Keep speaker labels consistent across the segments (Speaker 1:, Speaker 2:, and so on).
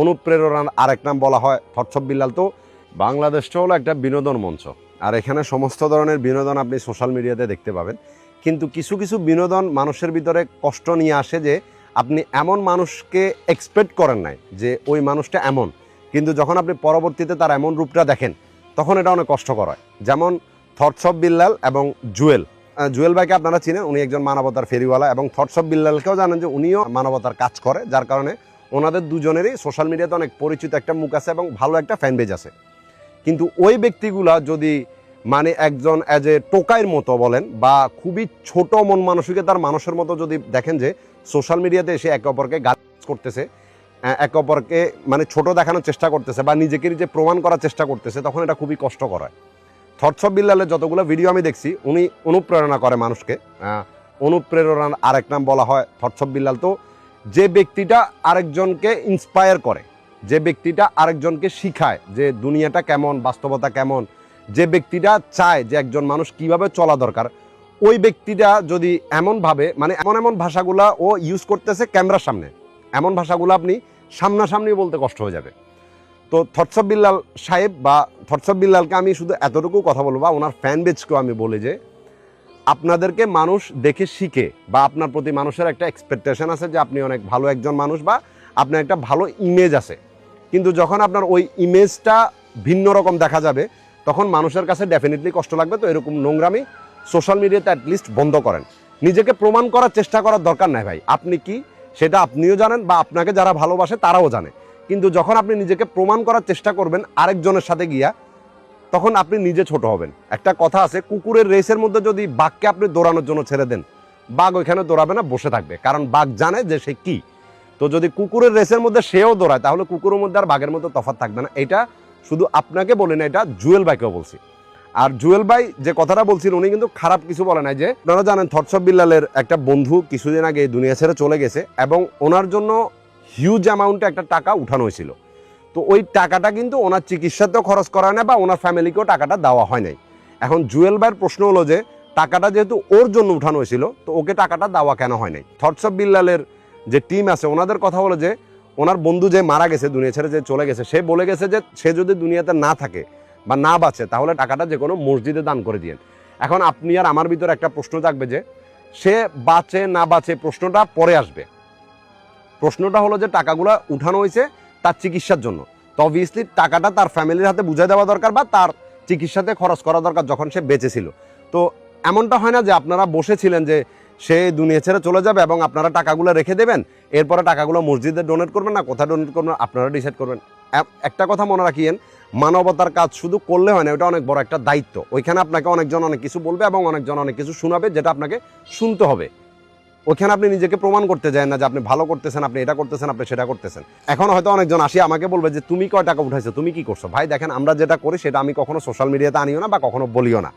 Speaker 1: অনুপ্রেরণার আরেক নাম বলা হয় থটস অফ বিল্লাল। তো বাংলাদেশটা হলো একটা বিনোদন মঞ্চ, আর এখানে সমস্ত ধরনের বিনোদন আপনি সোশ্যাল মিডিয়াতে দেখতে পাবেন। কিন্তু কিছু কিছু বিনোদন মানুষের ভিতরে কষ্ট নিয়ে আসে যে আপনি এমন মানুষকে এক্সপেক্ট করেন নাই যে ওই মানুষটা এমন, কিন্তু যখন আপনি পরবর্তীতে তার এমন রূপটা দেখেন তখন এটা অনেক কষ্টকর হয়। যেমন থটস অফ বিল্লাল এবং জুয়েল। জুয়েল ভাইকে আপনারা চিনেন, উনি একজন মানবতার ফেরিওয়ালা, এবং থটস অফ বিল্লালকেও জানেন যে উনিও মানবতার কাজ করে, যার কারণে ওনাদের দুজনেরই সোশ্যাল মিডিয়াতে অনেক পরিচিত একটা মুখ আছে এবং ভালো একটা ফ্যান বেজ আছে। কিন্তু ওই ব্যক্তিগুলা যদি মানে একজন অ্যাজ এ টোকাইয়ের মতো বলেন বা খুবই ছোট মন মানসিকতার মানুষের মতো যদি দেখেন যে সোশ্যাল মিডিয়াতে এসে একে অপরকে গালি করতেছে, একে অপরকে মানে ছোট দেখানোর চেষ্টা করতেছে বা নিজেকে নিজে প্রমাণ করার চেষ্টা করতেছে, তখন এটা খুবই কষ্টকর হয়। থটস অফ বিল্লালের যতগুলো ভিডিও আমি দেখছি উনি অনুপ্রেরণা করে মানুষকে। অনুপ্রেরণার আরেক নাম বলা হয় থটস অফ বিল্লাল। তো যে ব্যক্তিটা আরেকজনকে ইন্সপায়ার করে, যে ব্যক্তিটা আরেকজনকে শিখায় যে দুনিয়াটা কেমন, বাস্তবতা কেমন, যে ব্যক্তিটা চায় যে একজন মানুষ কিভাবে চলা দরকার, ওই ব্যক্তিটা যদি এমনভাবে মানে এমন এমন ভাষাগুলা ও ইউজ করতেছে ক্যামেরার সামনে, এমন ভাষাগুলো আপনি সামনাসামনি বলতে কষ্ট হয়ে যাবে। তো থটস অফ বিল্লাল সাহেব বা থটস অফ বিল্লালকে আমি শুধু এতটুকু কথা বলবো, বা ওনার ফ্যান বেজকেও আমি বলি যে আপনাদেরকে মানুষ দেখে শিখে বা আপনার প্রতি মানুষের একটা এক্সপেকটেশন আছে যে আপনি অনেক ভালো একজন মানুষ বা আপনার একটা ভালো ইমেজ আছে, কিন্তু যখন আপনার ওই ইমেজটা ভিন্ন রকম দেখা যাবে তখন মানুষের কাছে ডেফিনেটলি কষ্ট লাগবে। তো এরকম নোংরামি সোশ্যাল মিডিয়াতে অ্যাটলিস্ট বন্ধ করেন। নিজেকে প্রমাণ করার চেষ্টা করার দরকার নাই ভাই, আপনি কি সেটা আপনিও জানেন বা আপনাকে যারা ভালোবাসে তারাও জানে, কিন্তু যখন আপনি নিজেকে প্রমাণ করার চেষ্টা করবেন আরেকজনের সাথে গিয়া, তখন আপনি নিজে ছোট হবেন। একটা কথা আছে, কুকুরের রেসের মধ্যে যদি বাঘকে আপনি দৌড়ানোর জন্য ছেড়ে দেন, বাঘ ওইখানে দৌড়াবে না, বসে থাকবে, কারণ বাঘ জানে যে সে কি। তো যদি কুকুরের রেসের মধ্যে সেও দৌড়ায় তাহলে কুকুরের মধ্যে আর বাঘের মধ্যে তফাৎ থাকবে না। এটা শুধু আপনাকে বলি না, এটা জুয়েল ভাইকেও বলছি। আর জুয়েল ভাই যে কথাটা বলছিল উনি কিন্তু খারাপ কিছু বলে নাই। যে আপনারা জানেন থটস অফ বিল্লালের একটা বন্ধু কিছুদিন আগে দুনিয়া ছেড়ে চলে গেছে এবং ওনার জন্য হিউজ অ্যামাউন্টে একটা টাকা উঠানো হয়েছিল। তো ওই টাকাটা কিন্তু ওনার চিকিৎসাতেও খরচ করা হয় না বা ওনার ফ্যামিলিকেও টাকাটা দেওয়া হয় নাই। এখন জুয়েল ভাইয়ের প্রশ্ন হলো যে টাকাটা যেহেতু ওর জন্য উঠানো হয়েছিল তো ওকে টাকাটা দেওয়া কেন হয় নাই। থটস অফ বিল্লালের যে টিম আছে ওনাদের কথা হলো যে ওনার বন্ধু যে মারা গেছে, দুনিয়া ছেড়ে যে চলে গেছে, সে বলে গেছে যে সে যদি দুনিয়াতে না থাকে বা না বাঁচে তাহলে টাকাটা যে কোনো মসজিদে দান করে দিয়েন। এখন আপনি আর আমার ভিতরে একটা প্রশ্ন থাকবে যে সে বাঁচে না বাঁচে, প্রশ্নটা পরে আসবে। প্রশ্নটা হলো যে টাকাগুলো উঠানো হয়েছে তার চিকিৎসার জন্য, তো অবভিয়াসলি টাকাটা তার ফ্যামিলির হাতে বুঝে দেওয়া দরকার বা তার চিকিৎসাতে খরচ করা দরকার যখন সে বেঁচে ছিল। তো এমনটা হয় না যে আপনারা বসেছিলেন যে সে দুনিয়া ছেড়ে চলে যাবে এবং আপনারা টাকাগুলো রেখে দেবেন, এরপরে টাকাগুলো মসজিদে ডোনেট করবেন না কোথায় ডোনেট করবেন আপনারা ডিসাইড করবেন। একটা কথা মনে রাখিয়েন, মানবতার কাজ শুধু করলে হয় না, ওটা অনেক বড় একটা দায়িত্ব। ওইখানে আপনাকে অনেকজন অনেক কিছু বলবে এবং অনেকজন অনেক কিছু শোনাবে, যেটা আপনাকে শুনতে হবে। ওইখানে আপনি নিজেকে প্রমাণ করতে যায় না যে আপনি ভালো করতেছেন, আপনি এটা করতেছেন, আপনি সেটা করতেছেন। এখন হয়তো অনেকজন আসি আমাকে বলবে যে তুমি কয় টাকা উঠাইছো, তুমি কি করছো। ভাই দেখেন, আমরা যেটা করি সেটা আমি কখনো সোশ্যাল মিডিয়াতে আনিও না বা কখনো বলিও না।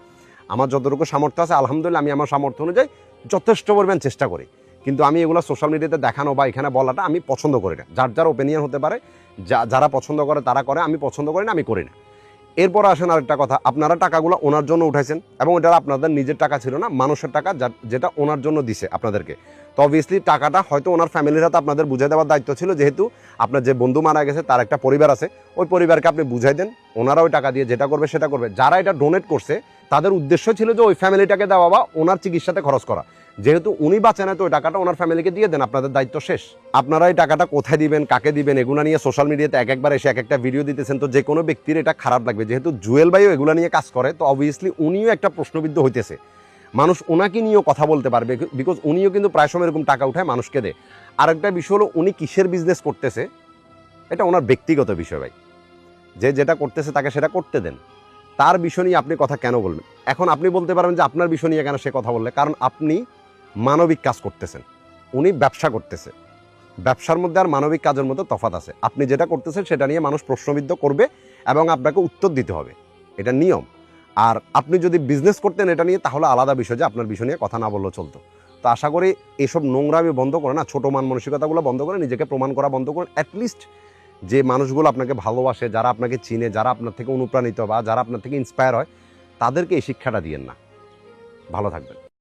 Speaker 1: আমার যতটুকু সামর্থ্য আছে আলহামদুলিল্লাহ আমি আমার সামর্থ্য অনুযায়ী যথেষ্ট পরিমাণ চেষ্টা করি, কিন্তু আমি এগুলো সোশ্যাল মিডিয়াতে দেখানো বা এখানে বলাটা আমি পছন্দ করি না। যার যার ওপিনিয়ন হতে পারে, যারা পছন্দ করে তারা করে, আমি পছন্দ করি না, আমি করি না। এরপর আসেন আরেকটা কথা, আপনারা টাকাগুলো ওনার জন্য উঠাইছেন এবং এটা আপনাদের নিজের টাকা ছিল না, মানুষের টাকা যেটা ওনার জন্য দিছে আপনাদেরকে। তো অবভিয়াসলি টাকাটা হয়তো ওনার ফ্যামিলির হাতে আপনাদের বুঝাই দেওয়ার দায়িত্ব ছিল, যেহেতু আপনার যে বন্ধু মারা গেছে তার একটা পরিবার আছে, ওই পরিবারকে আপনি বুঝাই দেন, ওনারা ওই টাকা দিয়ে যেটা করবে সেটা করবে। যারা এটা ডোনেট করছে তাদের উদ্দেশ্য ছিল যে ওই ফ্যামিলিটাকে দেওয়া বা ওনার চিকিৎসাতে খরচ করা। যেহেতু উনি বাঁচে না তো ওই টাকাটা ওনার ফ্যামিলিকে দিয়ে দেন, আপনাদের দায়িত্ব শেষ। আপনারা এই টাকাটা কোথায় দিবেন, কাকে দিবেন, এগুলো নিয়ে সোশ্যাল মিডিয়াতে একবার এসে একটা ভিডিও দিতেছেন, তো যে কোনো ব্যক্তির এটা খারাপ লাগবে। যেহেতু জুয়েল ভাইও এগুলো নিয়ে কাজ করে তো অবভিয়াসলি উনিও একটা প্রশ্নবিদ্ধ হইতেছে, মানুষ ওনাকে নিয়েও কথা বলতে পারবে, বিকজ উনিও কিন্তু প্রায় সময় এরকম টাকা উঠায় মানুষকে দেয়। আরেকটা বিষয় হলো উনি কিসের বিজনেস করতেছে এটা ওনার ব্যক্তিগত বিষয় ভাই, যে যেটা করতেছে তাকে সেটা করতে দেন, তার বিষয় নিয়ে আপনি কথা কেন বলবেন। এখন আপনি বলতে পারবেন যে আপনার বিষয় নিয়ে কেন সে কথা বললে, কারণ আপনি মানবিক কাজ করতেছেন, উনি ব্যবসা করতেছে। ব্যবসার মধ্যে আর মানবিক কাজের মধ্যে তফাৎ আছে। আপনি যেটা করতেছেন সেটা নিয়ে মানুষ প্রশ্নবিদ্ধ করবে এবং আপনাকে উত্তর দিতে হবে, এটা নিয়ম। আর আপনি যদি বিজনেস করতেন এটা নিয়ে তাহলে আলাদা বিষয়, যে আপনার বিষয় নিয়ে কথা না বললেও চলতো। তো আশা করি এসব নোংরামি বন্ধ করে না, ছোটো মান মানসিকতাগুলো বন্ধ করে নিজেকে প্রমাণ করা বন্ধ করে অ্যাটলিস্ট যে মানুষগুলো আপনাকে ভালোবাসে, যারা আপনাকে চিনে, যারা আপনার থেকে অনুপ্রাণিত বা যারা আপনার থেকে ইন্সপায়ার হয়, তাদেরকে এই শিক্ষাটা দিয়েন না। ভালো থাকবেন।